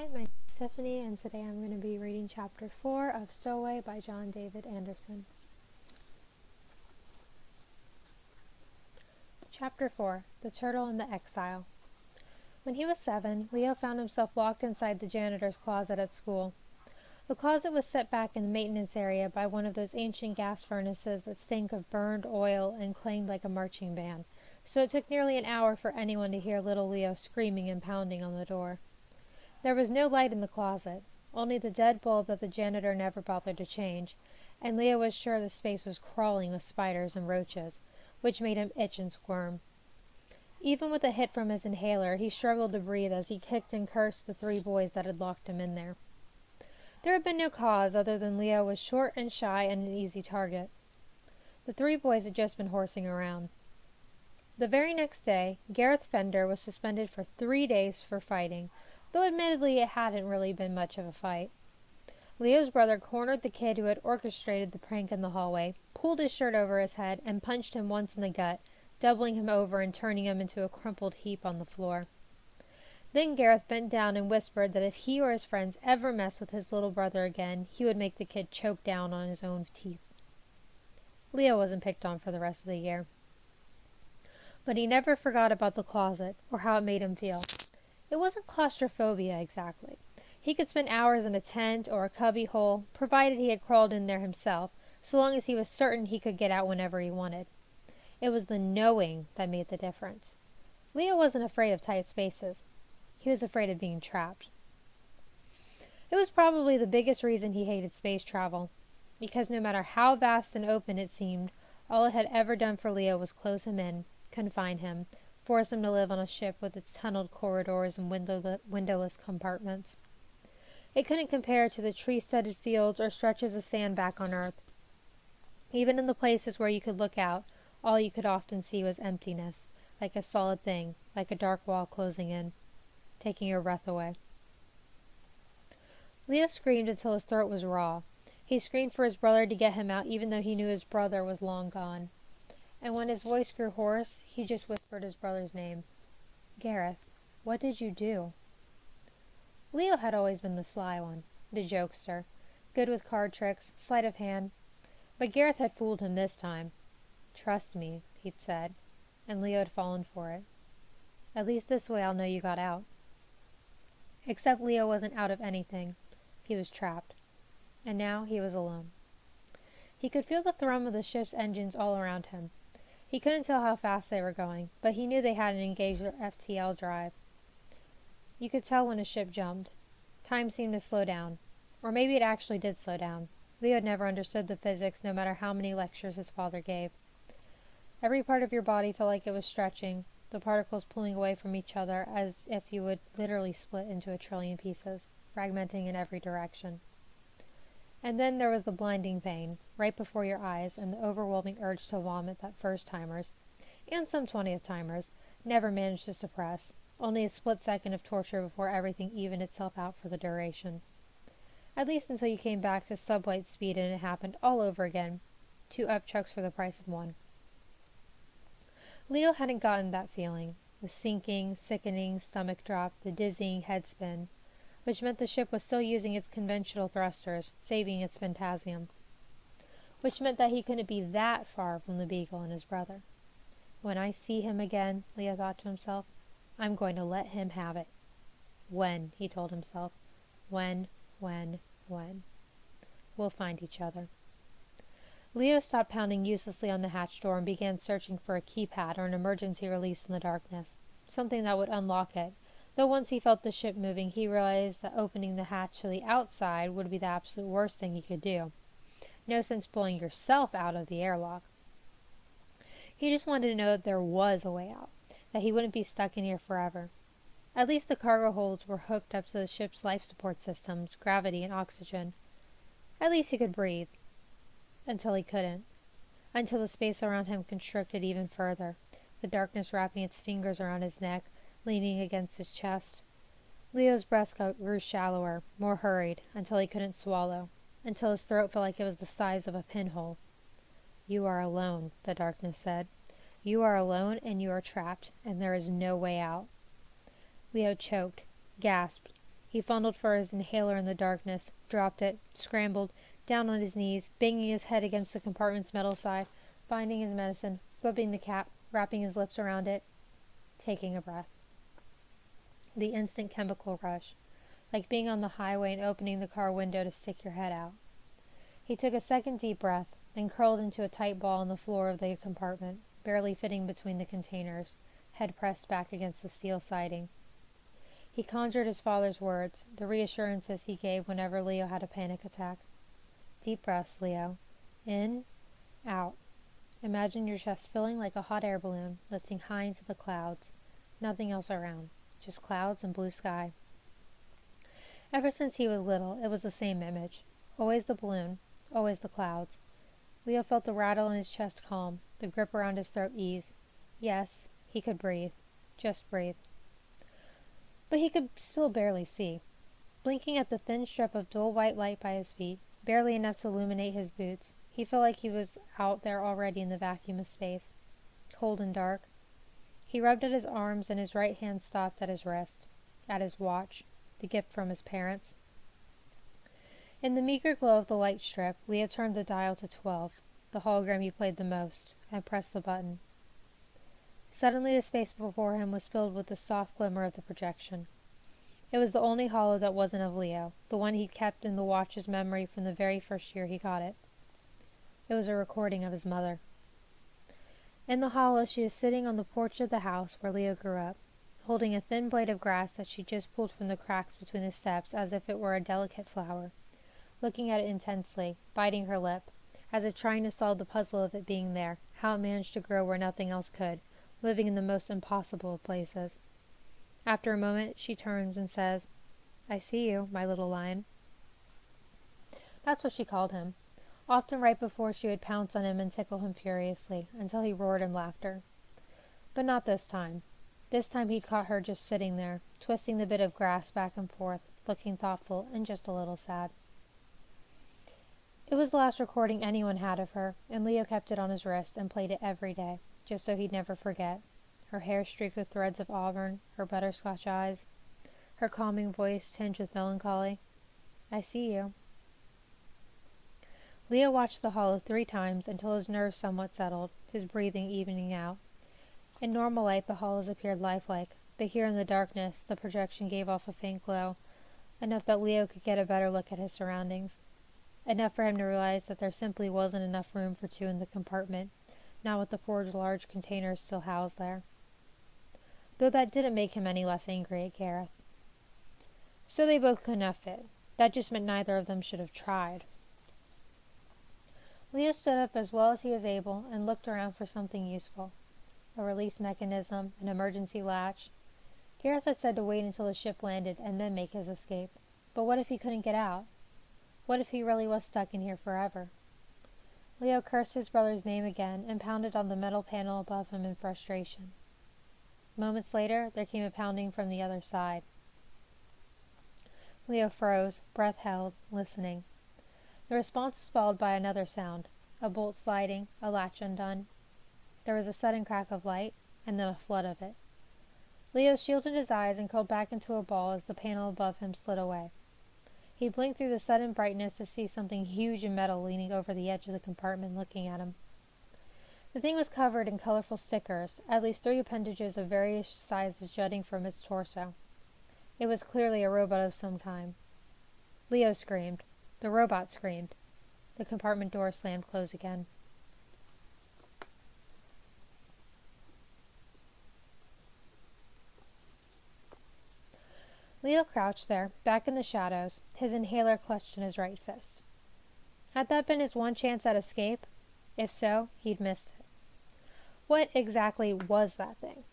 Hi, my name is Tiffany, and today I'm going to be reading Chapter 4 of Stowaway by John David Anderson. Chapter 4, The Turtle and the Exile. When he was 7, Leo found himself locked inside the janitor's closet at school. The closet was set back in the maintenance area by one of those ancient gas furnaces that stink of burned oil and clanged like a marching band, so it took nearly an hour for anyone to hear little Leo screaming and pounding on the door. There was no light in the closet, only the dead bulb that the janitor never bothered to change, and Leo was sure the space was crawling with spiders and roaches, which made him itch and squirm. Even with a hit from his inhaler, he struggled to breathe as he kicked and cursed the 3 boys that had locked him in there. There had been no cause other than Leo was short and shy and an easy target. The 3 boys had just been horsing around. The very next day, Gareth Fender was suspended for 3 days for fighting, though admittedly it hadn't really been much of a fight. Leo's brother cornered the kid who had orchestrated the prank in the hallway, pulled his shirt over his head, and punched him once in the gut, doubling him over and turning him into a crumpled heap on the floor. Then Gareth bent down and whispered that if he or his friends ever messed with his little brother again, he would make the kid choke down on his own teeth. Leo wasn't picked on for the rest of the year. But he never forgot about the closet, or how it made him feel. It wasn't claustrophobia exactly. He could spend hours in a tent or a cubby hole, provided he had crawled in there himself, so long as he was certain he could get out whenever he wanted. It was the knowing that made the difference. Leo wasn't afraid of tight spaces. He was afraid of being trapped. It was probably the biggest reason he hated space travel, because no matter how vast and open it seemed, all it had ever done for Leo was close him in, confine him, force him to live on a ship with its tunneled corridors and windowless compartments. It couldn't compare to the tree-studded fields or stretches of sand back on Earth. Even in the places where you could look out, all you could often see was emptiness, like a solid thing, like a dark wall closing in, taking your breath away. Leo screamed until his throat was raw. He screamed for his brother to get him out, even though he knew his brother was long gone. And when his voice grew hoarse, he just whispered his brother's name. Gareth, what did you do? Leo had always been the sly one, the jokester, good with card tricks, sleight of hand. But Gareth had fooled him this time. Trust me, he'd said, and Leo had fallen for it. At least this way I'll know you got out. Except Leo wasn't out of anything. He was trapped. And now he was alone. He could feel the thrum of the ship's engines all around him. He couldn't tell how fast they were going, but he knew they hadn't engaged their FTL drive. You could tell when a ship jumped. Time seemed to slow down. Or maybe it actually did slow down. Leo had never understood the physics, no matter how many lectures his father gave. Every part of your body felt like it was stretching, the particles pulling away from each other as if you would literally split into a trillion pieces, fragmenting in every direction. And then there was the blinding pain, right before your eyes, and the overwhelming urge to vomit that first-timers, and some 20th-timers, never managed to suppress, only a split second of torture before everything evened itself out for the duration. At least until you came back to sublight speed and it happened all over again, 2 upchucks for the price of 1. Leo hadn't gotten that feeling, the sinking, sickening stomach drop, the dizzying head spin, which meant the ship was still using its conventional thrusters, saving its phantasm, which meant that he couldn't be that far from the Beagle and his brother. When I see him again, Leo thought to himself, I'm going to let him have it. When, he told himself. When. We'll find each other. Leo stopped pounding uselessly on the hatch door and began searching for a keypad or an emergency release in the darkness, something that would unlock it. Though once he felt the ship moving, he realized that opening the hatch to the outside would be the absolute worst thing he could do. No sense blowing yourself out of the airlock. He just wanted to know that there was a way out, that he wouldn't be stuck in here forever. At least the cargo holds were hooked up to the ship's life support systems, gravity, and oxygen. At least he could breathe. Until he couldn't. Until the space around him constricted even further, the darkness wrapping its fingers around his neck, leaning against his chest. Leo's breath grew shallower, more hurried, until he couldn't swallow, until his throat felt like it was the size of a pinhole. You are alone, the darkness said. You are alone and you are trapped, and there is no way out. Leo choked, gasped. He fumbled for his inhaler in the darkness, dropped it, scrambled, down on his knees, banging his head against the compartment's metal side, finding his medicine, flipping the cap, wrapping his lips around it, taking a breath. The instant chemical rush, like being on the highway and opening the car window to stick your head out. He took a second deep breath, then curled into a tight ball on the floor of the compartment, barely fitting between the containers, head pressed back against the steel siding. He conjured his father's words, the reassurances he gave whenever Leo had a panic attack. Deep breaths, Leo. In, out. Imagine your chest filling like a hot air balloon, lifting high into the clouds. Nothing else around, just clouds and blue sky. Ever since he was little, it was the same image. Always the balloon, always the clouds. Leo felt the rattle in his chest calm, the grip around his throat ease. Yes, he could breathe. Just breathe. But he could still barely see. Blinking at the thin strip of dull white light by his feet, barely enough to illuminate his boots, he felt like he was out there already in the vacuum of space. Cold and dark. He rubbed at his arms and his right hand stopped at his wrist, at his watch, the gift from his parents. In the meager glow of the light strip, Leo turned the dial to 12, the hologram he played the most, and pressed the button. Suddenly the space before him was filled with the soft glimmer of the projection. It was the only holo that wasn't of Leo, the one he'd kept in the watch's memory from the very first year he got it. It was a recording of his mother. In the holo, she is sitting on the porch of the house where Leo grew up, holding a thin blade of grass that she just pulled from the cracks between the steps as if it were a delicate flower, looking at it intensely, biting her lip, as if trying to solve the puzzle of it being there, how it managed to grow where nothing else could, living in the most impossible of places. After a moment, she turns and says, "I see you, my little lion." That's what she called him, often right before she would pounce on him and tickle him furiously, until he roared in laughter. But not this time. This time he'd caught her just sitting there, twisting the bit of grass back and forth, looking thoughtful and just a little sad. It was the last recording anyone had of her, and Leo kept it on his wrist and played it every day, just so he'd never forget. Her hair streaked with threads of auburn, her butterscotch eyes, her calming voice tinged with melancholy. "I see you." Leo watched the holo 3 times until his nerves somewhat settled, his breathing evening out. In normal light the holos appeared lifelike, but here in the darkness the projection gave off a faint glow, enough that Leo could get a better look at his surroundings. Enough for him to realize that there simply wasn't enough room for 2 in the compartment, not with the 4 large containers still housed there. Though that didn't make him any less angry at Gareth. So they both could not fit. That just meant neither of them should have tried. Leo stood up as well as he was able and looked around for something useful. A release mechanism, an emergency latch. Gareth had said to wait until the ship landed and then make his escape. But what if he couldn't get out? What if he really was stuck in here forever? Leo cursed his brother's name again and pounded on the metal panel above him in frustration. Moments later, there came a pounding from the other side. Leo froze, breath held, listening. The response was followed by another sound, a bolt sliding, a latch undone. There was a sudden crack of light, and then a flood of it. Leo shielded his eyes and curled back into a ball as the panel above him slid away. He blinked through the sudden brightness to see something huge and metal leaning over the edge of the compartment looking at him. The thing was covered in colorful stickers, at least 3 appendages of various sizes jutting from its torso. It was clearly a robot of some kind. Leo screamed. The robot screamed. The compartment door slammed closed again. Leo crouched there, back in the shadows, his inhaler clutched in his right fist. Had that been his one chance at escape? If so, he'd missed it. What exactly was that thing?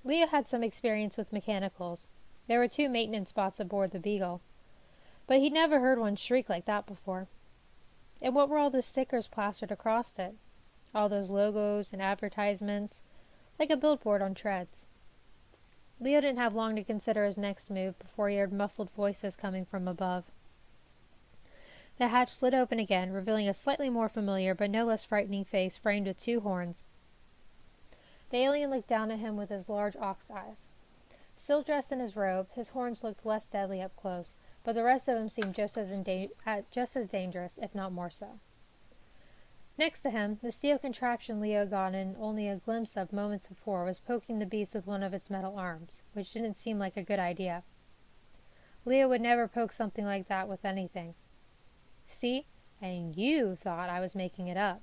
Leo had some experience with mechanicals. There were 2 maintenance bots aboard the Beagle. But he'd never heard one shriek like that before. And what were all those stickers plastered across it? All those logos and advertisements, like a billboard on treads. Leo didn't have long to consider his next move before he heard muffled voices coming from above. The hatch slid open again, revealing a slightly more familiar but no less frightening face framed with 2 horns. The alien looked down at him with his large ox eyes. Still dressed in his robe, his horns looked less deadly up close, but the rest of him seemed just as dangerous, if not more so. Next to him, the steel contraption Leo had gotten only a glimpse of moments before was poking the beast with one of its metal arms, which didn't seem like a good idea. Leo would never poke something like that with anything. See? And you thought I was making it up.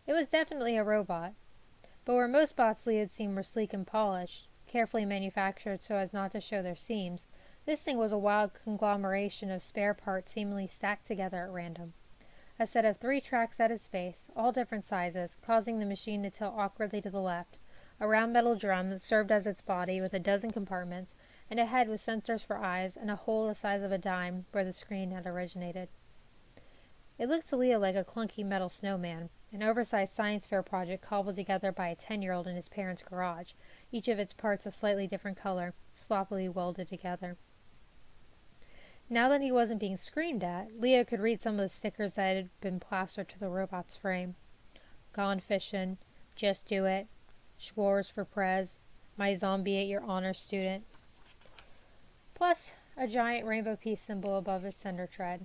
It was definitely a robot, but where most bots Leo had seen were sleek and polished, carefully manufactured so as not to show their seams, this thing was a wild conglomeration of spare parts seemingly stacked together at random. A set of 3 tracks at its base, all different sizes, causing the machine to tilt awkwardly to the left, a round metal drum that served as its body with a dozen compartments, and a head with sensors for eyes and a hole the size of a dime where the screen had originated. It looked to Leo like a clunky metal snowman, an oversized science fair project cobbled together by a 10-year-old in his parents' garage, each of its parts a slightly different color, sloppily welded together. Now that he wasn't being screamed at, Leo could read some of the stickers that had been plastered to the robot's frame. Gone fishin', just do it, Schwarz for Prez, my zombie ate your honor student. Plus, a giant rainbow peace symbol above its center tread.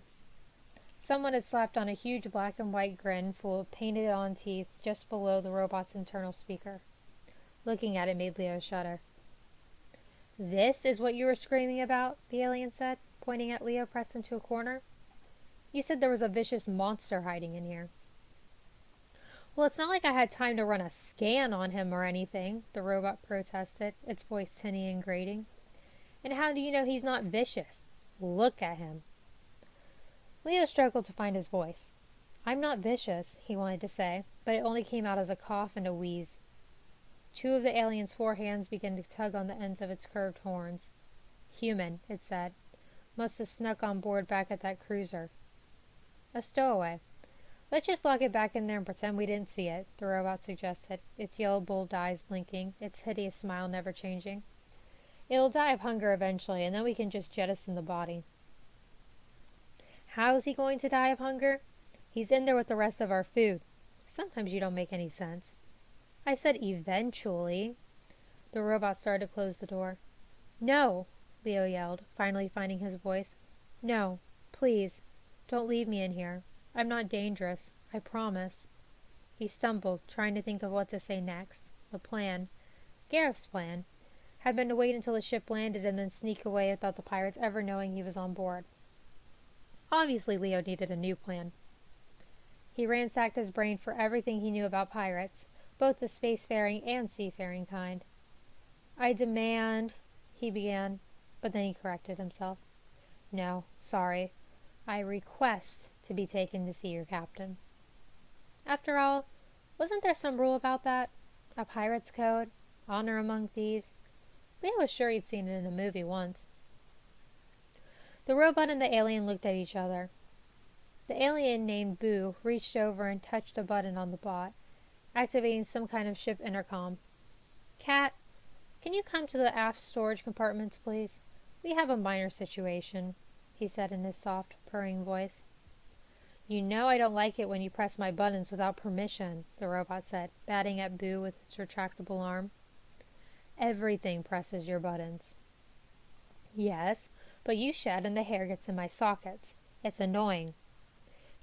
Someone had slapped on a huge black and white grin full of painted-on teeth just below the robot's internal speaker. Looking at it made Leo shudder. "This is what you were screaming about?" the alien said, pointing at Leo pressed into a corner. "You said there was a vicious monster hiding in here." "Well, it's not like I had time to run a scan on him or anything," the robot protested, its voice tinny and grating. "And how do you know he's not vicious? Look at him." Leo struggled to find his voice. "I'm not vicious," he wanted to say, but it only came out as a cough and a wheeze. 2 of the alien's 4 hands began to tug on the ends of its curved horns. "Human," it said. "Must have snuck on board back at that cruiser." "A stowaway. Let's just lock it back in there and pretend we didn't see it," the robot suggested, its yellow bulbed eyes blinking, its hideous smile never changing. "It'll die of hunger eventually, and then we can just jettison the body." "How's he going to die of hunger? He's in there with the rest of our food. Sometimes you don't make any sense." "I said eventually." The robot started to close the door. "No," Leo yelled, finally finding his voice. "No, please, don't leave me in here. I'm not dangerous, I promise." He stumbled, trying to think of what to say next. The plan, Gareth's plan, had been to wait until the ship landed and then sneak away without the pirates ever knowing he was on board. Obviously, Leo needed a new plan. He ransacked his brain for everything he knew about pirates, both the spacefaring and seafaring kind. "I demand," he began, but then he corrected himself. "No, sorry. I request to be taken to see your captain." After all, wasn't there some rule about that? A pirate's code? Honor among thieves? Leo was sure he'd seen it in a movie once. The robot and the alien looked at each other. The alien named Boo reached over and touched a button on the bot, activating some kind of ship intercom. "Cat, can you come to the aft storage compartments, please? We have a minor situation," he said in his soft, purring voice. "You know I don't like it when you press my buttons without permission," the robot said, batting at Boo with its retractable arm. "Everything presses your buttons." "Yes, but you shed and the hair gets in my sockets. It's annoying."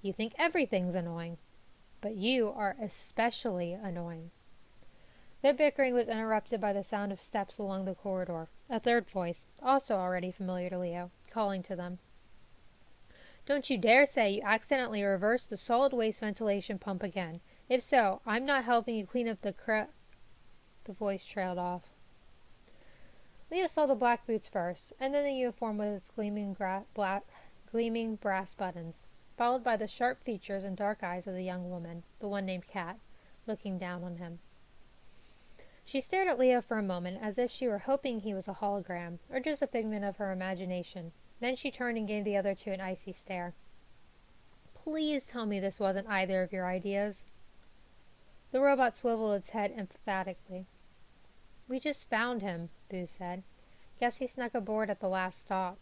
"You think everything's annoying, but you are especially annoying." Their bickering was interrupted by the sound of steps along the corridor, a third voice, also already familiar to Leo, calling to them. "Don't you dare say you accidentally reversed the solid waste ventilation pump again. If so, I'm not helping you clean up the The voice trailed off. Leo saw the black boots first, and then the uniform with its gleaming brass buttons, followed by the sharp features and dark eyes of the young woman, the one named Kat, looking down on him. She stared at Leo for a moment as if she were hoping he was a hologram, or just a figment of her imagination. Then she turned and gave the other two an icy stare. "Please tell me this wasn't either of your ideas." The robot swiveled its head emphatically. "We just found him," Boo said. "Guess he snuck aboard at the last stop."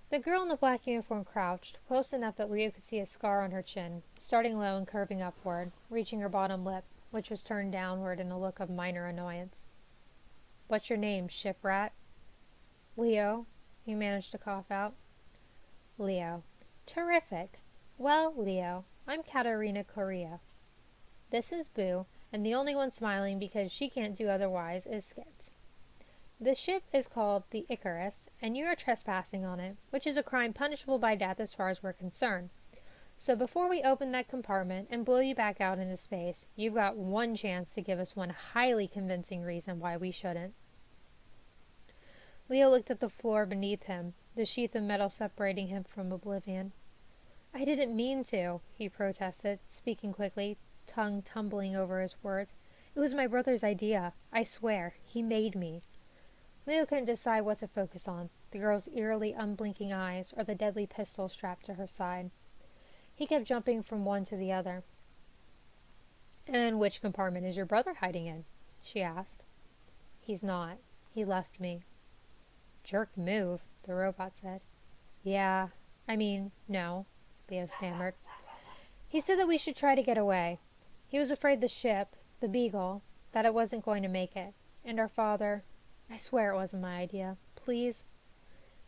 The girl in the black uniform crouched, close enough that Leo could see a scar on her chin, starting low and curving upward, reaching her bottom lip, which was turned downward in a look of minor annoyance. What's your name, shiprat? Leo, he managed to cough out. Leo. Terrific. Well, Leo, I'm Katerina Correa. This is Boo, and the only one smiling because she can't do otherwise is Skits. The ship is called the Icarus, and you are trespassing on it, which is a crime punishable by death as far as we're concerned. So before we open that compartment and blow you back out into space, you've got one chance to give us one highly convincing reason why we shouldn't. Leo looked at the floor beneath him, the sheath of metal separating him from oblivion. I didn't mean to, he protested, speaking quickly, tongue tumbling over his words. It was my brother's idea. I swear. He made me. Leo couldn't decide what to focus on, the girl's eerily unblinking eyes or the deadly pistol strapped to her side. He kept jumping from one to the other. And which compartment is your brother hiding in? She asked. He's not. He left me. Jerk move, the robot said. Yeah, no, Leo stammered. He said that we should try to get away. He was afraid the ship, the Beagle, that it wasn't going to make it. And our father... I swear it wasn't my idea. Please?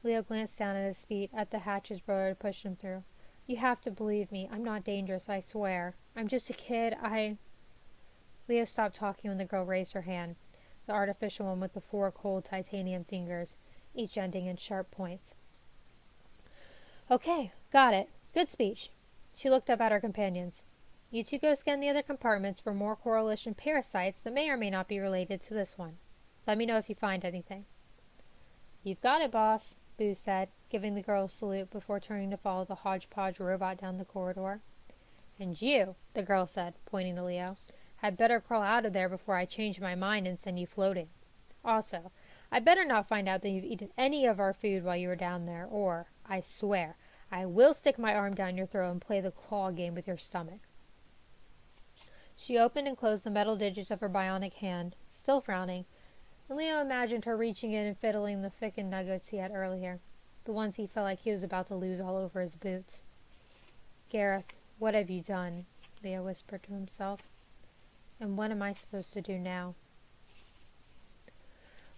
Leo glanced down at his feet, at the hatch his brother had pushed him through. You have to believe me. I'm not dangerous, I swear. I'm just a kid. Leo stopped talking when the girl raised her hand, the artificial one with the 4 cold titanium fingers, each ending in sharp points. Okay, got it. Good speech. She looked up at her companions. You two go scan the other compartments for more Coalition parasites that may or may not be related to this one. Let me know if you find anything. You've got it, boss, Boo said, giving the girl a salute before turning to follow the hodgepodge robot down the corridor. And you, the girl said, pointing to Leo, had better crawl out of there before I change my mind and send you floating. Also, I better not find out that you've eaten any of our food while you were down there, or, I swear, I will stick my arm down your throat and play the claw game with your stomach. She opened and closed the metal digits of her bionic hand, still frowning, and Leo imagined her reaching in and fiddling the chicken nuggets he had earlier, the ones he felt like he was about to lose all over his boots. Gareth, what have you done? Leo whispered to himself. And what am I supposed to do now?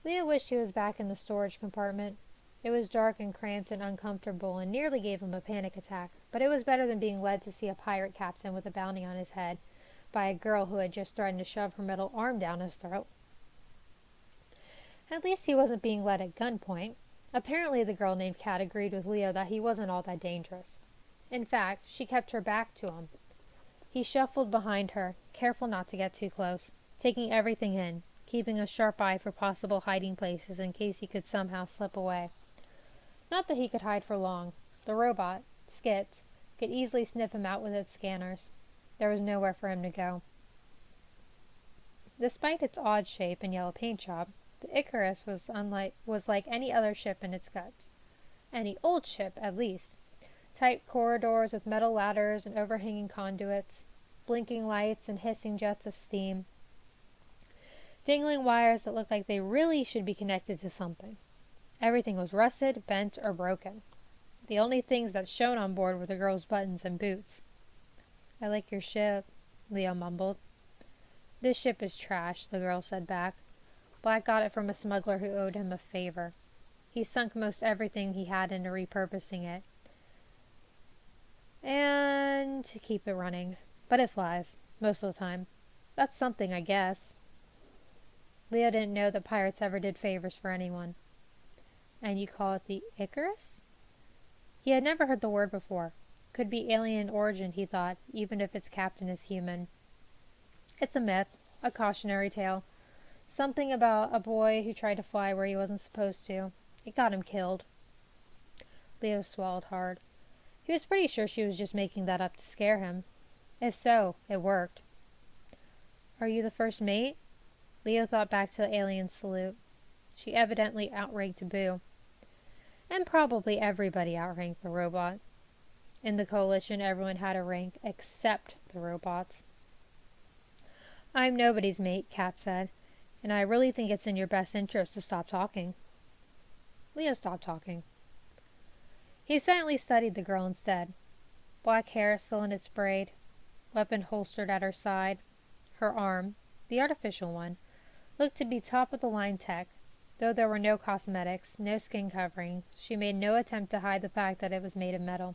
Leo wished he was back in the storage compartment. It was dark and cramped and uncomfortable and nearly gave him a panic attack, but it was better than being led to see a pirate captain with a bounty on his head by a girl who had just threatened to shove her metal arm down his throat. At least he wasn't being led at gunpoint. Apparently the girl named Kat agreed with Leo that he wasn't all that dangerous. In fact, she kept her back to him. He shuffled behind her, careful not to get too close, taking everything in, keeping a sharp eye for possible hiding places in case he could somehow slip away. Not that he could hide for long. The robot, Skits, could easily sniff him out with its scanners. There was nowhere for him to go. Despite its odd shape and yellow paint job, the Icarus was like any other ship in its guts. Any old ship, at least. Tight corridors with metal ladders and overhanging conduits, blinking lights and hissing jets of steam. Dangling wires that looked like they really should be connected to something. Everything was rusted, bent, or broken. The only things that shone on board were the girl's buttons and boots. I like your ship, Leo mumbled. This ship is trash, the girl said back. Black got it from a smuggler who owed him a favor. He sunk most everything he had into repurposing it. And to keep it running. But it flies, most of the time. That's something, I guess. Leo didn't know that pirates ever did favors for anyone. And you call it the Icarus? He had never heard the word before. Could be alien in origin, he thought, even if its captain is human. It's a myth, a cautionary tale. Something about a boy who tried to fly where he wasn't supposed to. It got him killed. Leo swallowed hard. He was pretty sure she was just making that up to scare him. If so, it worked. Are you the first mate? Leo thought back to the alien's salute. She evidently outranked Boo. And probably everybody outranked the robot. In the Coalition, everyone had a rank except the robots. I'm nobody's mate, Kat said, and I really think it's in your best interest to stop talking. Leo stopped talking. He silently studied the girl instead. Black hair still in its braid, weapon holstered at her side. Her arm, the artificial one, looked to be top-of-the-line tech. Though there were no cosmetics, no skin covering, she made no attempt to hide the fact that it was made of metal.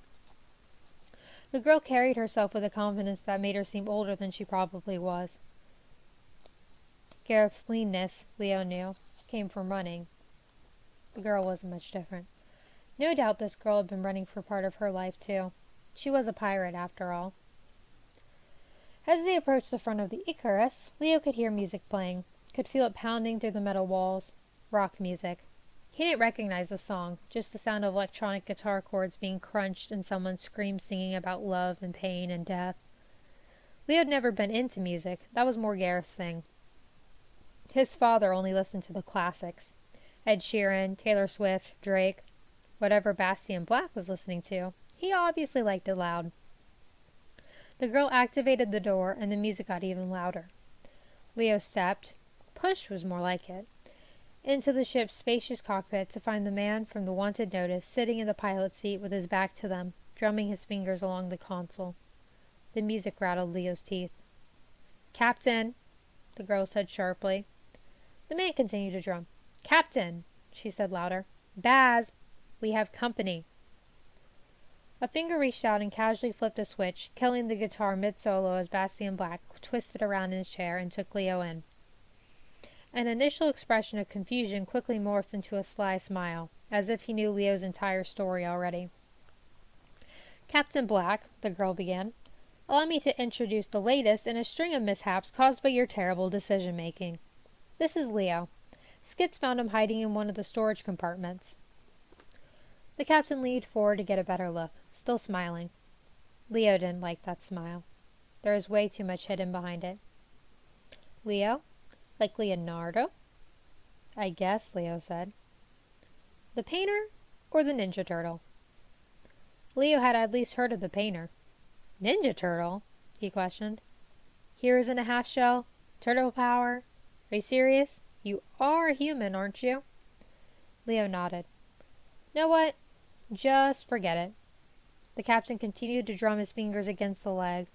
The girl carried herself with a confidence that made her seem older than she probably was. Gareth's leanness, Leo knew, came from running. The girl wasn't much different. No doubt this girl had been running for part of her life, too. She was a pirate, after all. As they approached the front of the Icarus, Leo could hear music playing, could feel it pounding through the metal walls. Rock music. He didn't recognize the song, just the sound of electronic guitar chords being crunched and someone scream singing about love and pain and death. Leo had never been into music. That was more Gareth's thing. His father only listened to the classics. Ed Sheeran, Taylor Swift, Drake, whatever Bastian Black was listening to. He obviously liked it loud. The girl activated the door and the music got even louder. Leo stepped, pushed was more like it, into the ship's spacious cockpit to find the man from the wanted notice sitting in the pilot's seat with his back to them, drumming his fingers along the console. The music rattled Leo's teeth. "Captain," the girl said sharply. The man continued to drum. "Captain," she said louder. "Baz, we have company." A finger reached out and casually flipped a switch, killing the guitar mid-solo as Bastian Black twisted around in his chair and took Leo in. An initial expression of confusion quickly morphed into a sly smile, as if he knew Leo's entire story already. "Captain Black," the girl began, "allow me to introduce the latest in a string of mishaps caused by your terrible decision-making. This is Leo. Skits found him hiding in one of the storage compartments." The captain leaned forward to get a better look, still smiling. Leo didn't like that smile. There was way too much hidden behind it. "Leo? Like Leonardo?" "I guess," Leo said. "The painter or the Ninja Turtle?" Leo had at least heard of the painter. "Ninja Turtle?" he questioned. "Heroes in a half shell? Turtle power? Are you serious? You are a human, aren't you?" Leo nodded. "Know what? Just forget it." The captain continued to drum his fingers against his leg,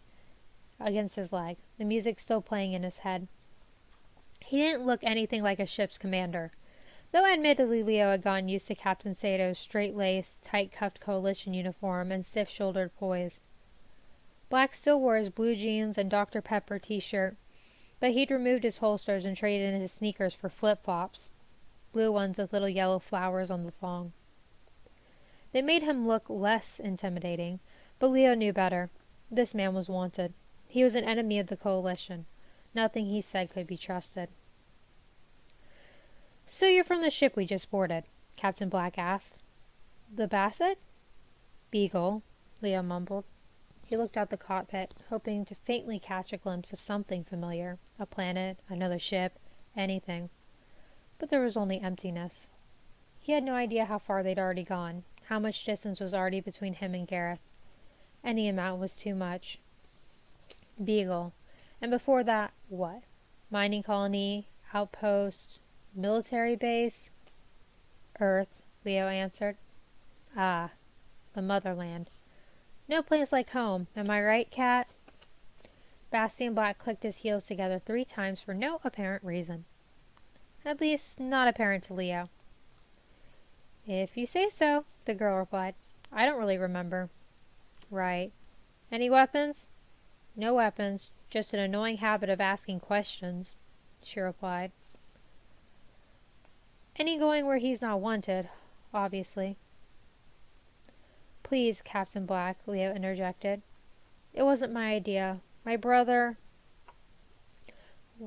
the music still playing in his head. He didn't look anything like a ship's commander, though admittedly Leo had gotten used to Captain Sato's straight-laced, tight-cuffed coalition uniform and stiff-shouldered poise. Black still wore his blue jeans and Dr. Pepper t-shirt, but he'd removed his holsters and traded in his sneakers for flip-flops, blue ones with little yellow flowers on the thong. They made him look less intimidating, but Leo knew better. This man was wanted. He was an enemy of the coalition. Nothing he said could be trusted. "So you're from the ship we just boarded?" Captain Black asked. "The Basset?" "Beagle," Leo mumbled. He looked out the cockpit, hoping to faintly catch a glimpse of something familiar. A planet, another ship, anything. But there was only emptiness. He had no idea how far they'd already gone, how much distance was already between him and Gareth. Any amount was too much. Beagle. And before that, what? Mining colony, outpost, military base? "Earth," Leo answered. "Ah, the motherland. No place like home, am I right, Cat?" Bastian Black clicked his heels together 3 times for no apparent reason. At least, not apparent to Leo. "If you say so," the girl replied. "I don't really remember." "Right. Any weapons?" "No weapons, just an annoying habit of asking questions," she replied. "Any going where he's not wanted, obviously." "Please, Captain Black," Leo interjected. "It wasn't my idea. My brother—"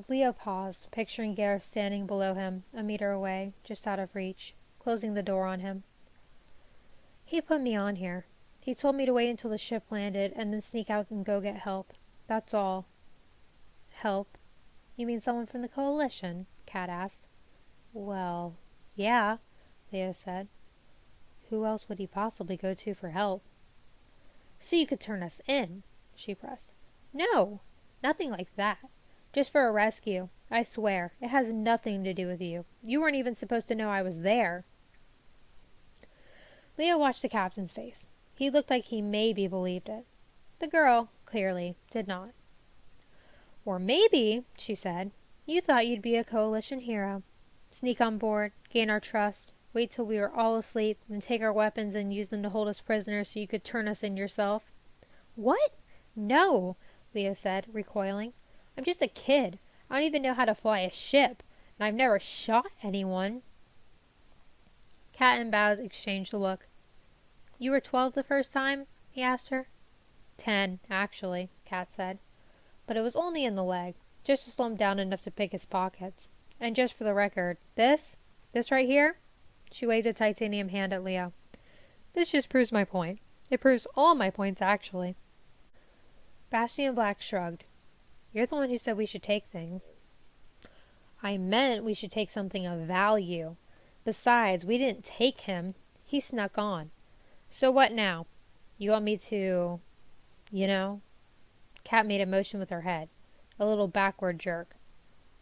Leo paused, picturing Gareth standing below him, a meter away, just out of reach, closing the door on him. "He put me on here. He told me to wait until the ship landed and then sneak out and go get help. That's all." "Help? You mean someone from the coalition?" Kat asked. "Well, yeah," Leo said. Who else would he possibly go to for help? "So you could turn us in," she pressed. "No, nothing like that. Just for a rescue. I swear, it has nothing to do with you. You weren't even supposed to know I was there." Leo watched the captain's face. He looked like he maybe believed it. The girl, clearly, did not. "Or maybe," she said, You thought you'd be a coalition hero. Sneak on board, gain our trust, wait till we were all asleep, then take our weapons and use them to hold us prisoners so you could turn us in yourself. What? No, Leo said, recoiling. I'm just a kid. I don't even know how to fly a ship, and I've never shot anyone. Kat and Bowes exchanged a look. You were 12 the first time? He asked her. 10, actually, Kat said. But it was only in the leg, just to slow him down enough to pick his pockets. And just for the record, this right here? She waved a titanium hand at Leo. This just proves my point. It proves all my points, actually. Bastian Black shrugged. You're the one who said we should take things. I meant we should take something of value. Besides, we didn't take him. He snuck on. So what now? You want me to... Kat made a motion with her head. A little backward jerk.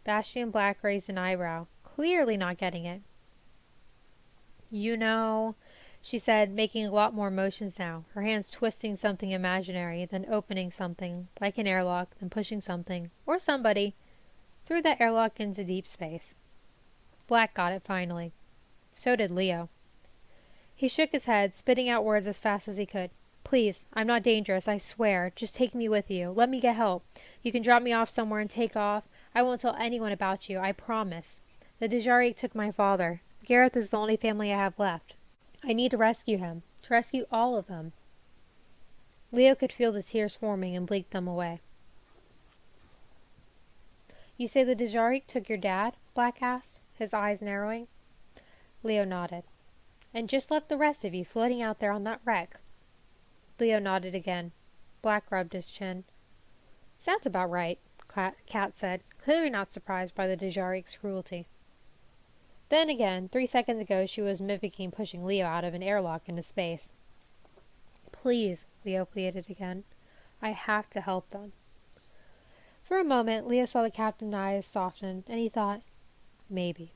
Bastian Black raised an eyebrow, clearly not getting it. She said, making a lot more motions now, her hands twisting something imaginary, then opening something, like an airlock, then pushing something, or somebody, through that airlock into deep space. Black got it finally. So did Leo. He shook his head, spitting out words as fast as he could. Please, I'm not dangerous, I swear. Just take me with you. Let me get help. You can drop me off somewhere and take off. I won't tell anyone about you, I promise. The Dejaric took my father. Gareth is the only family I have left. I need to rescue him. To rescue all of them. Leo could feel the tears forming and blinked them away. You say the Dejaric took your dad? Black asked, his eyes narrowing. Leo nodded. And just left the rest of you floating out there on that wreck. Leo nodded again. Black rubbed his chin. Sounds about right, Kat said, clearly not surprised by the Dejaric's cruelty. Then again, 3 seconds ago she was mimicking pushing Leo out of an airlock into space. Please, Leo pleaded again. I have to help them. For a moment, Leo saw the captain's eyes soften, and he thought, maybe.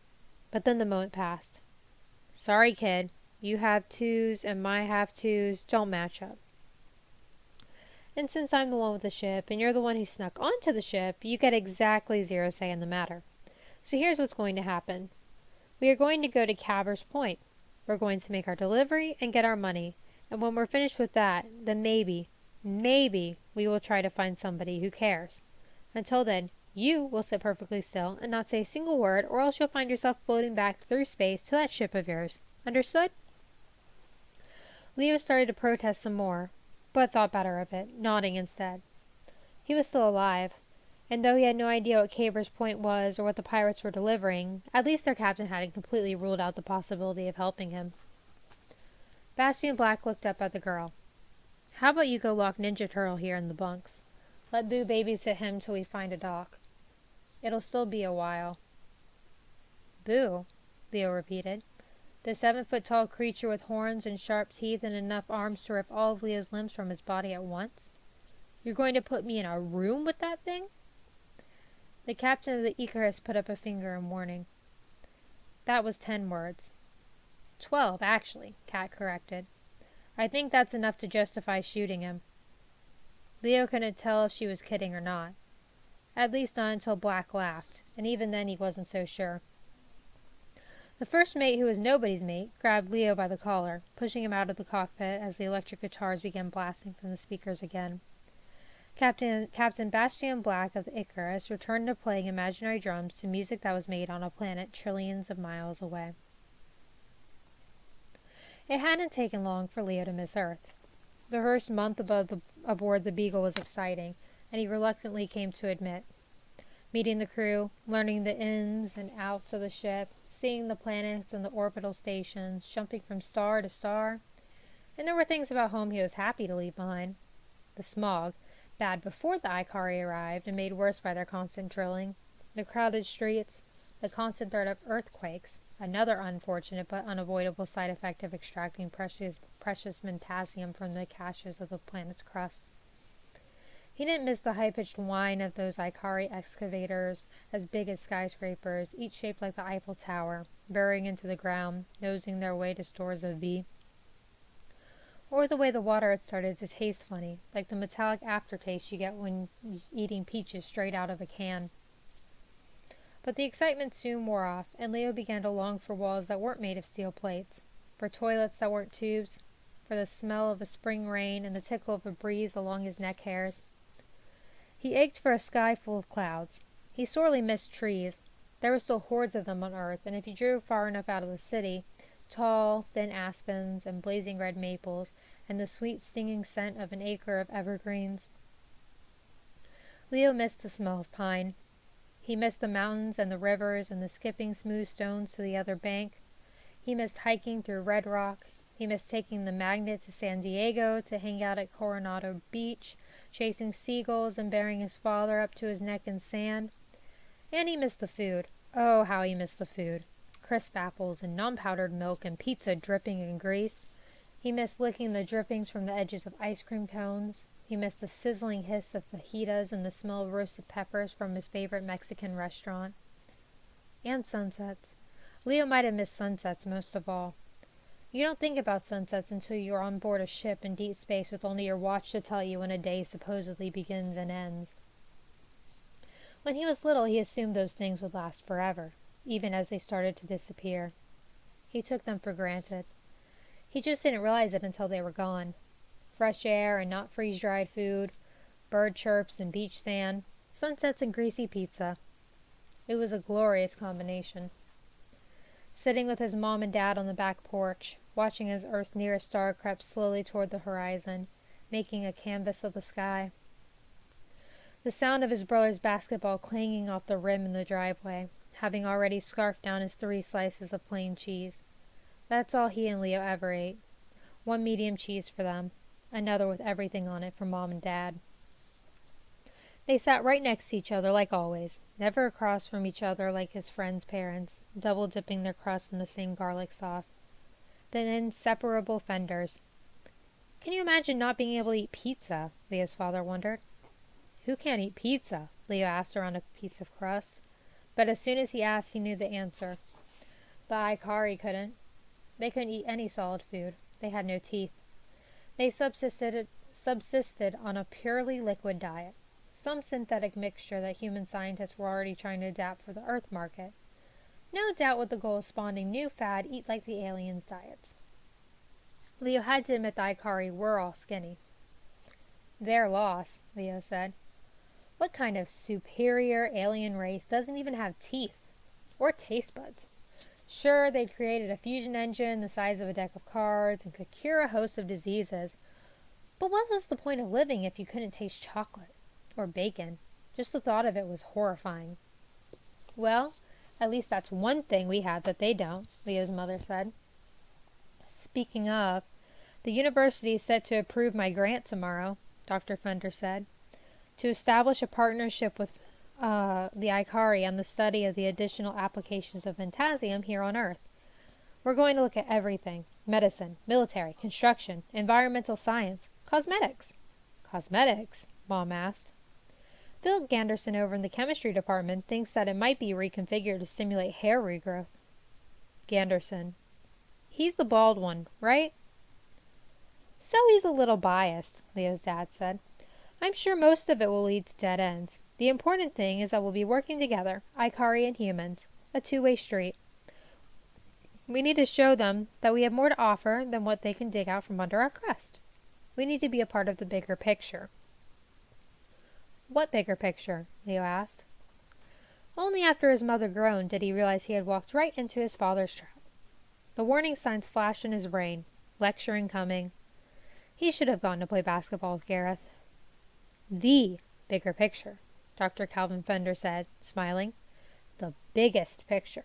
But then the moment passed. Sorry, kid. You have twos, and my have-twos don't match up. And since I'm the one with the ship, and you're the one who snuck onto the ship, you get exactly 0 say in the matter. So here's what's going to happen. We are going to go to Cabber's Point. We're going to make our delivery and get our money. And when we're finished with that, then maybe we will try to find somebody who cares. Until then, you will sit perfectly still and not say a single word, or else you'll find yourself floating back through space to that ship of yours. Understood? Leo started to protest some more, but thought better of it, nodding instead. He was still alive, and though he had no idea what Cabber's Point was or what the pirates were delivering, at least their captain hadn't completely ruled out the possibility of helping him. Bastian Black looked up at the girl. How about you go lock Ninja Turtle here in the bunks? Let Boo babysit him till we find a dock. It'll still be a while. Boo, Leo repeated. The 7-foot-tall creature with horns and sharp teeth and enough arms to rip all of Leo's limbs from his body at once? You're going to put me in a room with that thing? The captain of the Icarus put up a finger in warning. That was 10 words. 12, actually, Kat corrected. I think that's enough to justify shooting him. Leo couldn't tell if she was kidding or not. At least not until Black laughed, and even then he wasn't so sure. The first mate, who was nobody's mate, grabbed Leo by the collar, pushing him out of the cockpit as the electric guitars began blasting from the speakers again. Captain Bastian Black of the Icarus returned to playing imaginary drums to music that was made on a planet trillions of miles away. It hadn't taken long for Leo to miss Earth. The first month aboard the Beagle was exciting, and he reluctantly came to admit. Meeting the crew, learning the ins and outs of the ship, seeing the planets and the orbital stations, jumping from star to star. And there were things about home he was happy to leave behind. The smog, bad before the Ikari arrived and made worse by their constant drilling. The crowded streets, the constant threat of earthquakes, another unfortunate but unavoidable side effect of extracting precious potassium from the caches of the planet's crust. He didn't miss the high-pitched whine of those Ikari excavators, as big as skyscrapers, each shaped like the Eiffel Tower, burrowing into the ground, nosing their way to stores of V. Or the way the water had started to taste funny, like the metallic aftertaste you get when eating peaches straight out of a can. But the excitement soon wore off, and Leo began to long for walls that weren't made of steel plates, for toilets that weren't tubes, for the smell of a spring rain and the tickle of a breeze along his neck hairs. He ached for a sky full of clouds. He sorely missed trees. There were still hordes of them on Earth, and if he drove far enough out of the city, tall, thin aspens and blazing red maples, and the sweet stinging scent of an acre of evergreens. Leo missed the smell of pine. He missed the mountains and the rivers and the skipping smooth stones to the other bank. He missed hiking through Red Rock. He missed taking the Magnet to San Diego to hang out at Coronado Beach, chasing seagulls and burying his father up to his neck in sand. And he missed the food. Oh, how he missed the food. Crisp apples and non-powdered milk and pizza dripping in grease. He missed licking the drippings from the edges of ice cream cones. He missed the sizzling hiss of fajitas and the smell of roasted peppers from his favorite Mexican restaurant. And sunsets. Leo might have missed sunsets most of all. You don't think about sunsets until you are on board a ship in deep space with only your watch to tell you when a day supposedly begins and ends. When he was little, he assumed those things would last forever, even as they started to disappear. He took them for granted. He just didn't realize it until they were gone. Fresh air and not freeze-dried food, bird chirps and beach sand, sunsets and greasy pizza. It was a glorious combination. Sitting with his mom and dad on the back porch, watching as Earth's nearest star crept slowly toward the horizon, making a canvas of the sky. The sound of his brother's basketball clanging off the rim in the driveway, having already scarfed down his 3 slices of plain cheese. That's all he and Leo ever ate. 1 medium cheese for them, another with everything on it for Mom and Dad. They sat right next to each other like always, never across from each other like his friends' parents, double-dipping their crust in the same garlic sauce. The inseparable Fenders. Can you imagine not being able to eat pizza? Leo's father wondered. Who can't eat pizza? Leo asked around a piece of crust. But as soon as he asked, he knew the answer. The Ikari couldn't. They couldn't eat any solid food. They had no teeth. They subsisted on a purely liquid diet, some synthetic mixture that human scientists were already trying to adapt for the Earth market. No doubt with the goal of spawning new fad eat like the aliens diets. Leo had to admit the Ikari were all skinny. Their loss, Leo said. What kind of superior alien race doesn't even have teeth? Or taste buds? Sure, they'd created a fusion engine the size of a deck of cards and could cure a host of diseases. But what was the point of living if you couldn't taste chocolate? Or bacon? Just the thought of it was horrifying. Well, at least that's one thing we have that they don't, Leo's mother said. Speaking of, the university is set to approve my grant tomorrow, Dr. Fender said, to establish a partnership with the Ikari on the study of the additional applications of Ventasium here on Earth. We're going to look at everything. Medicine, military, construction, environmental science, cosmetics. Cosmetics? Mom asked. Phil Ganderson over in the chemistry department thinks that it might be reconfigured to stimulate hair regrowth. Ganderson. He's the bald one, right? So he's a little biased, Leo's dad said. I'm sure most of it will lead to dead ends. The important thing is that we'll be working together, Ikari and humans, a two-way street. We need to show them that we have more to offer than what they can dig out from under our crust. We need to be a part of the bigger picture. What bigger picture? Leo asked. Only after his mother groaned did he realize he had walked right into his father's trap. The warning signs flashed in his brain. Lecture incoming. He should have gone to play basketball with Gareth. The bigger picture, Dr. Calvin Fender said, smiling. The biggest picture.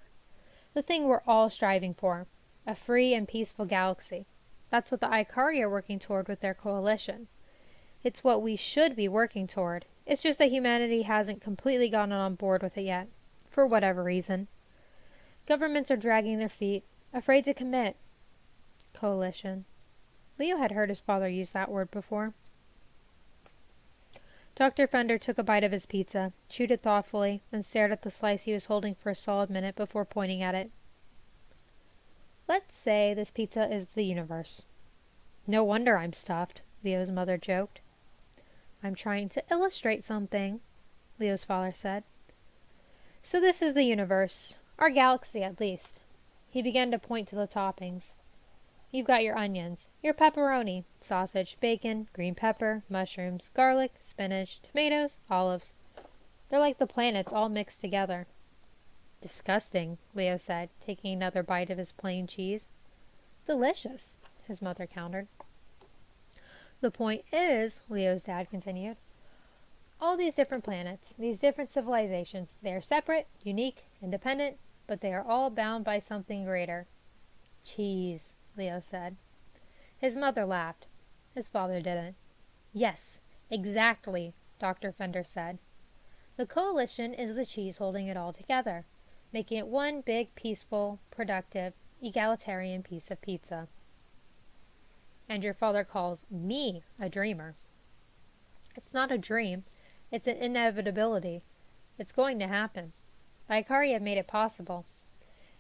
The thing we're all striving for. A free and peaceful galaxy. That's what the Ikari are working toward with their coalition. It's what we should be working toward. It's just that humanity hasn't completely gotten on board with it yet, for whatever reason. Governments are dragging their feet, afraid to commit. Coalition. Leo had heard his father use that word before. Dr. Fender took a bite of his pizza, chewed it thoughtfully, and stared at the slice he was holding for a solid minute before pointing at it. Let's say this pizza is the universe. No wonder I'm stuffed, Leo's mother joked. I'm trying to illustrate something, Leo's father said. So this is the universe. Our galaxy, at least. He began to point to the toppings. You've got your onions, your pepperoni, sausage, bacon, green pepper, mushrooms, garlic, spinach, tomatoes, olives. They're like the planets all mixed together. Disgusting, Leo said, taking another bite of his plain cheese. Delicious, his mother countered. The point is, Leo's dad continued, all these different planets, these different civilizations, they are separate, unique, independent, but they are all bound by something greater. Cheese, Leo said. His mother laughed. His father didn't. Yes, exactly, Dr. Fender said. The coalition is the cheese holding it all together, making it one big, peaceful, productive, egalitarian piece of pizza. And your father calls me a dreamer. It's not a dream. It's an inevitability. It's going to happen. The Ikari have made it possible.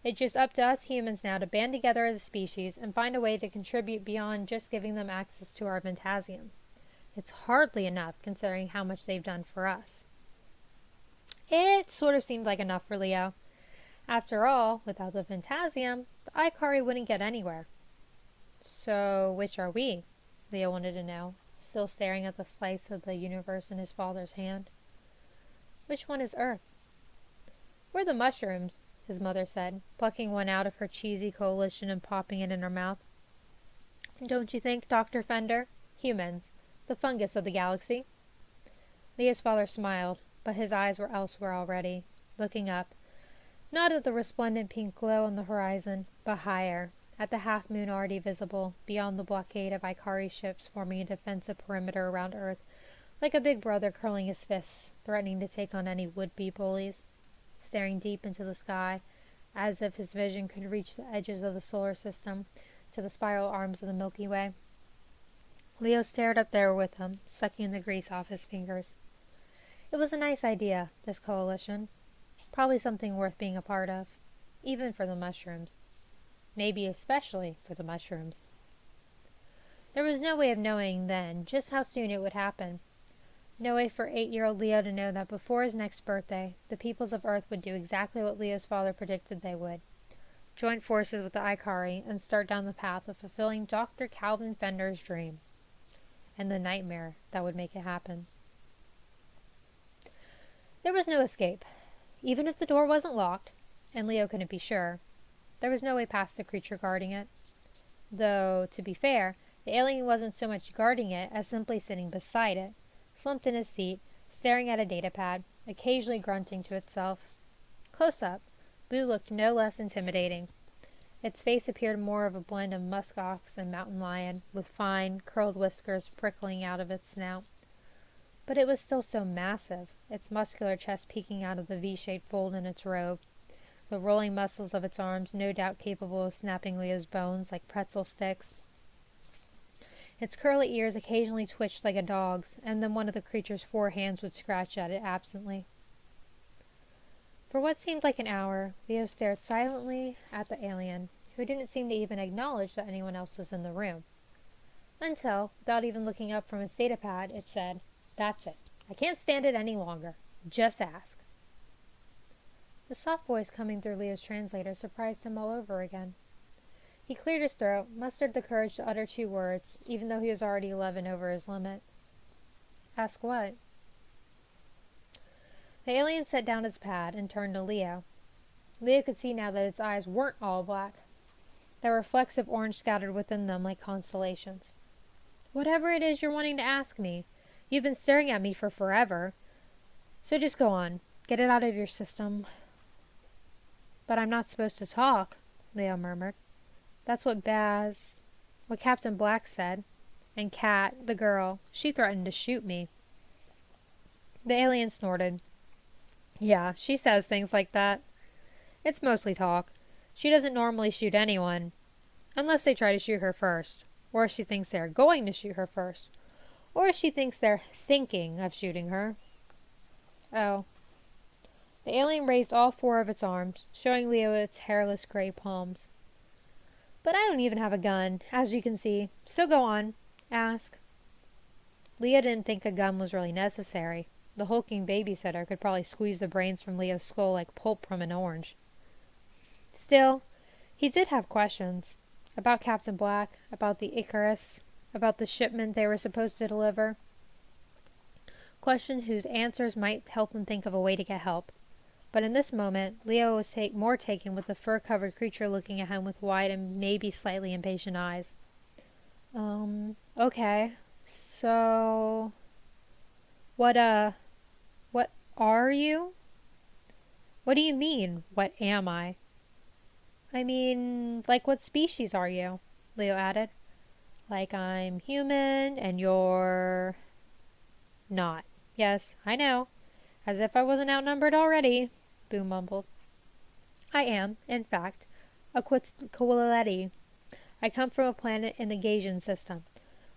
It's just up to us humans now to band together as a species and find a way to contribute beyond just giving them access to our Ventasium. It's hardly enough considering how much they've done for us. It sort of seemed like enough for Leo. After all, without the Ventasium, the Ikari wouldn't get anywhere. So, which are we? Leo wanted to know, still staring at the slice of the universe in his father's hand. Which one is Earth? We're the mushrooms, his mother said, plucking one out of her cheesy coalition and popping it in her mouth. Don't you think, Dr. Fender? Humans, the fungus of the galaxy. Leo's father smiled, but his eyes were elsewhere already, looking up, not at the resplendent pink glow on the horizon, but higher, at the half-moon already visible, beyond the blockade of Ikari ships forming a defensive perimeter around Earth, like a big brother curling his fists, threatening to take on any would-be bullies, staring deep into the sky, as if his vision could reach the edges of the solar system, to the spiral arms of the Milky Way. Leo stared up there with him, sucking the grease off his fingers. It was a nice idea, this coalition. Probably something worth being a part of, even for the mushrooms. Maybe especially for the mushrooms. There was no way of knowing then just how soon it would happen. No way for 8-year-old Leo to know that before his next birthday, the peoples of Earth would do exactly what Leo's father predicted they would. Join forces with the Ikari and start down the path of fulfilling Dr. Calvin Fender's dream. And the nightmare that would make it happen. There was no escape. Even if the door wasn't locked, and Leo couldn't be sure, there was no way past the creature guarding it. Though, to be fair, the alien wasn't so much guarding it as simply sitting beside it, slumped in his seat, staring at a datapad, occasionally grunting to itself. Close up, Boo looked no less intimidating. Its face appeared more of a blend of muskox and mountain lion, with fine, curled whiskers prickling out of its snout. But it was still so massive, its muscular chest peeking out of the V-shaped fold in its robe, the rolling muscles of its arms no doubt capable of snapping Leo's bones like pretzel sticks. Its curly ears occasionally twitched like a dog's, and then one of the creature's 4 hands would scratch at it absently. For what seemed like an hour, Leo stared silently at the alien, who didn't seem to even acknowledge that anyone else was in the room. Until, without even looking up from its datapad, it said, "That's it. I can't stand it any longer. Just ask." The soft voice coming through Leo's translator surprised him all over again. He cleared his throat, mustered the courage to utter 2 words, even though he was already 11 over his limit. Ask what? The alien set down its pad and turned to Leo. Leo could see now that its eyes weren't all black. There were flecks of orange scattered within them like constellations. Whatever it is you're wanting to ask me, you've been staring at me for forever. So just go on. Get it out of your system. But I'm not supposed to talk, Leo murmured. That's what what Captain Black said. And Kat, the girl, she threatened to shoot me. The alien snorted. Yeah, she says things like that. It's mostly talk. She doesn't normally shoot anyone. Unless they try to shoot her first. Or she thinks they're going to shoot her first. Or she thinks they're thinking of shooting her. Oh. The alien raised all 4 of its arms, showing Leo its hairless gray palms. But I don't even have a gun, as you can see. So go on. Ask. Leo didn't think a gun was really necessary. The hulking babysitter could probably squeeze the brains from Leo's skull like pulp from an orange. Still, he did have questions. About Captain Black, about the Icarus, about the shipment they were supposed to deliver. Questions whose answers might help him think of a way to get help. But in this moment, Leo was more taken with the fur-covered creature looking at him with wide and maybe slightly impatient eyes. Okay. So... What are you? What do you mean, what am I? I mean, like what species are you? Leo added. Like I'm human and you're... not. Yes, I know. As if I wasn't outnumbered already, Boo mumbled. I am, in fact, a Quilleti. I come from a planet in the Gasian system,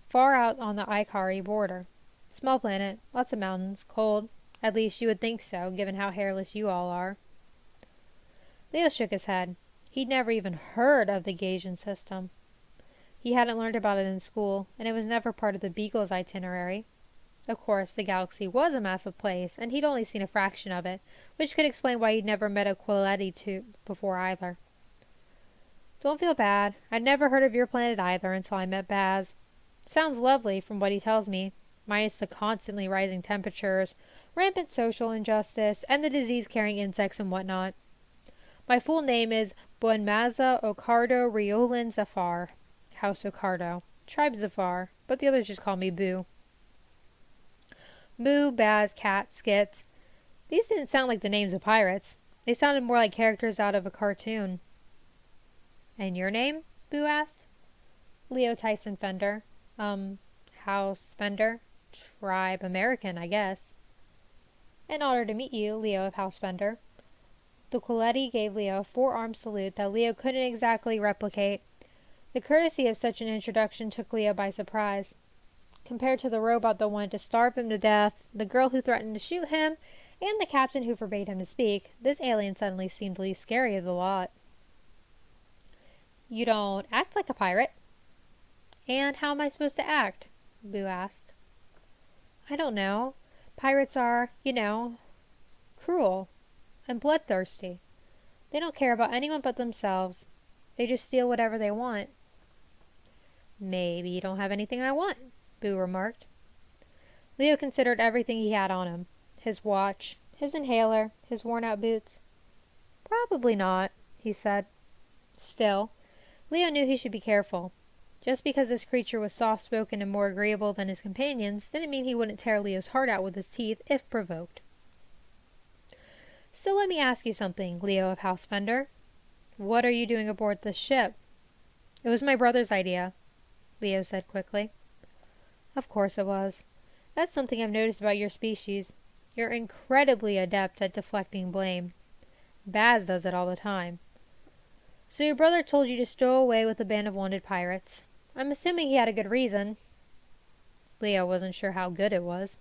far out on the Ikari border. Small planet, lots of mountains, cold. At least you would think so, given how hairless you all are. Leo shook his head. He'd never even heard of the Gasian system. He hadn't learned about it in school, and it was never part of the Beagle's itinerary. Of course, the galaxy was a massive place, and he'd only seen a fraction of it, which could explain why he'd never met a Quilleti before either. Don't feel bad. I'd never heard of your planet either until I met Baz. Sounds lovely from what he tells me, minus the constantly rising temperatures, rampant social injustice, and the disease-carrying insects and whatnot. My full name is Buenmaza Ocardo Riolin Zafar, House Ocardo, Tribe Zafar, but the others just call me Boo. Boo, Baz, Cat, Skits. These didn't sound like the names of pirates. They sounded more like characters out of a cartoon. And your name? Boo asked. Leo Tyson Fender. House Fender. Tribe American, I guess. In honor to meet you, Leo of House Fender. The Quilleti gave Leo a forearm salute that Leo couldn't exactly replicate. The courtesy of such an introduction took Leo by surprise. Compared to the robot that wanted to starve him to death, the girl who threatened to shoot him, and the captain who forbade him to speak, this alien suddenly seemed the least scary of the lot. You don't act like a pirate. And how am I supposed to act? Boo asked. I don't know. Pirates are, cruel and bloodthirsty. They don't care about anyone but themselves. They just steal whatever they want. Maybe you don't have anything I want, Boo remarked. Leo considered everything he had on him. His watch, his inhaler, his worn-out boots. Probably not, he said. Still, Leo knew he should be careful. Just because this creature was soft-spoken and more agreeable than his companions didn't mean he wouldn't tear Leo's heart out with his teeth if provoked. So let me ask you something, Leo of House Fender. What are you doing aboard this ship? It was my brother's idea, Leo said quickly. Of course it was. That's something I've noticed about your species. You're incredibly adept at deflecting blame. Baz does it all the time. So your brother told you to stow away with a band of wanted pirates. I'm assuming he had a good reason. Leo wasn't sure how good it was.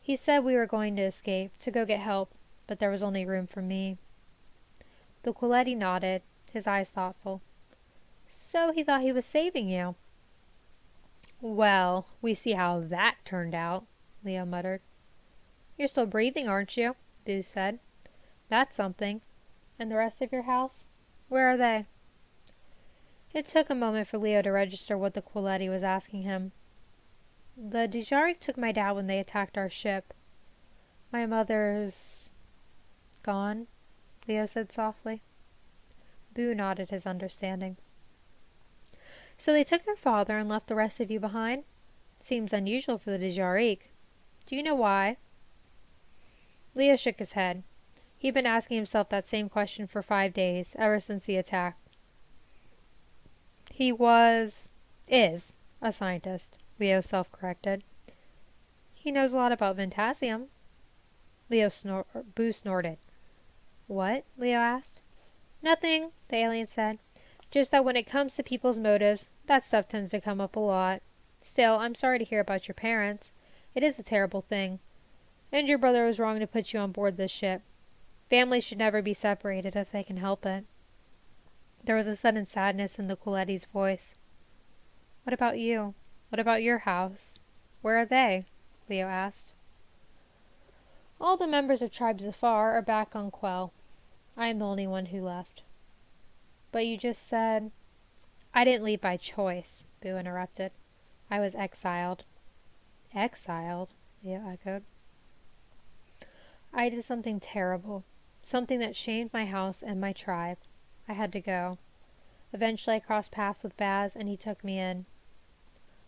He said we were going to escape, to go get help, but there was only room for me. The Quilleti nodded, his eyes thoughtful. So he thought he was saving you. Well, we see how that turned out, Leo muttered. You're still breathing, aren't you? Boo said. That's something. And the rest of your house? Where are they? It took a moment for Leo to register what the Quilleti was asking him. The Dejarik took my dad when they attacked our ship. My mother's... gone, Leo said softly. Boo nodded his understanding. So they took your father and left the rest of you behind? Seems unusual for the Dejarik. Do you know why? Leo shook his head. He'd been asking himself that same question for 5 days, ever since the attack. He is a scientist, Leo self-corrected. He knows a lot about Ventasium. Boo snorted. What? Leo asked. Nothing, the alien said. Just that when it comes to people's motives, that stuff tends to come up a lot. Still, I'm sorry to hear about your parents. It is a terrible thing. And your brother was wrong to put you on board this ship. Families should never be separated if they can help it. There was a sudden sadness in the Quilleti's voice. What about you? What about your house? Where are they? Leo asked. All the members of tribes afar are back on Quell. I am the only one who left. But you just said... I didn't leave by choice, Boo interrupted. I was exiled. Exiled? Leo echoed. I did something terrible. Something that shamed my house and my tribe. I had to go. Eventually I crossed paths with Baz and he took me in.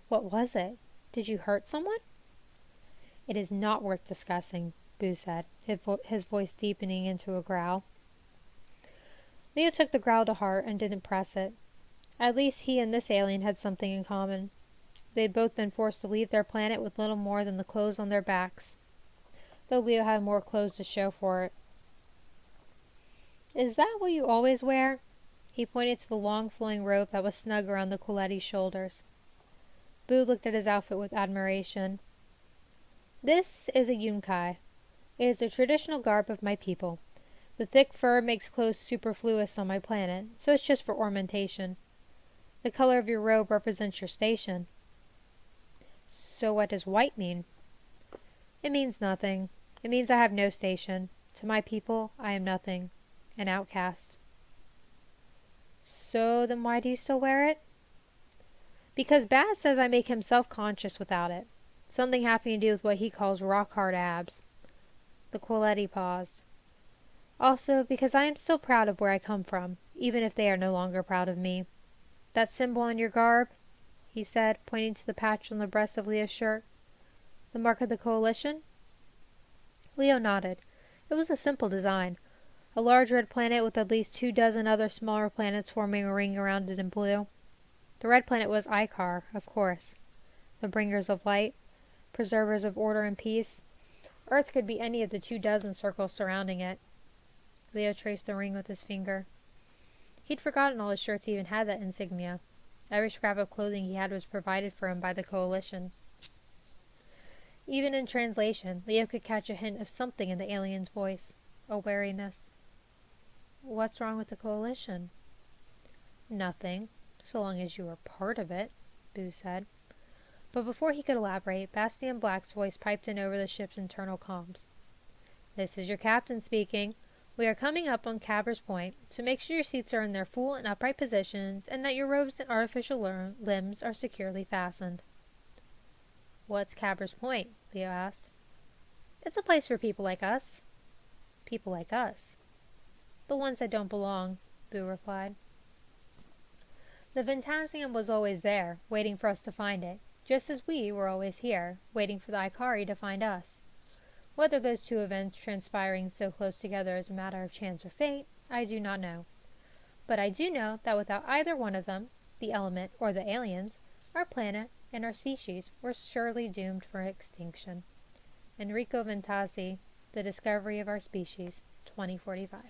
What was it? Did you hurt someone? It is not worth discussing, Boo said, his voice deepening into a growl. Leo took the growl to heart and didn't press it. At least he and this alien had something in common. They had both been forced to leave their planet with little more than the clothes on their backs, though Leo had more clothes to show for it. Is that what you always wear? He pointed to the long flowing robe that was snug around the Coletti's shoulders. Boo looked at his outfit with admiration. This is a yunkai. It is the traditional garb of my people. The thick fur makes clothes superfluous on my planet, so it's just for ornamentation. The color of your robe represents your station. So what does white mean? It means nothing. It means I have no station. To my people, I am nothing. An outcast. So then why do you still wear it? Because Baz says I make him self-conscious without it. Something having to do with what he calls rock-hard abs. The Coletti paused. Also, because I am still proud of where I come from, even if they are no longer proud of me. That symbol on your garb, he said, pointing to the patch on the breast of Leo's shirt. The mark of the coalition? Leo nodded. It was a simple design. A large red planet with at least 24 other smaller planets forming a ring around it in blue. The red planet was Icar, of course. The bringers of light, preservers of order and peace. Earth could be any of the 24 circles surrounding it. Leo traced the ring with his finger. He'd forgotten all his shirts even had that insignia. Every scrap of clothing he had was provided for him by the coalition. Even in translation, Leo could catch a hint of something in the alien's voice. A wariness. What's wrong with the coalition? Nothing, so long as you are part of it, Boo said. But before he could elaborate, Bastian Black's voice piped in over the ship's internal comms. This is your captain speaking. We are coming up on Cabber's Point, so make sure your seats are in their full and upright positions and that your robes and artificial limbs are securely fastened. What's Cabber's Point? Leo asked. It's a place for people like us. People like us. The ones that don't belong, Boo replied. The Ventasium was always there, waiting for us to find it, just as we were always here, waiting for the Ikari to find us. Whether those two events transpiring so close together is a matter of chance or fate, I do not know. But I do know that without either one of them, the element or the aliens, our planet and our species were surely doomed for extinction. Enrico Ventasi, The Discovery of Our Species, 2045.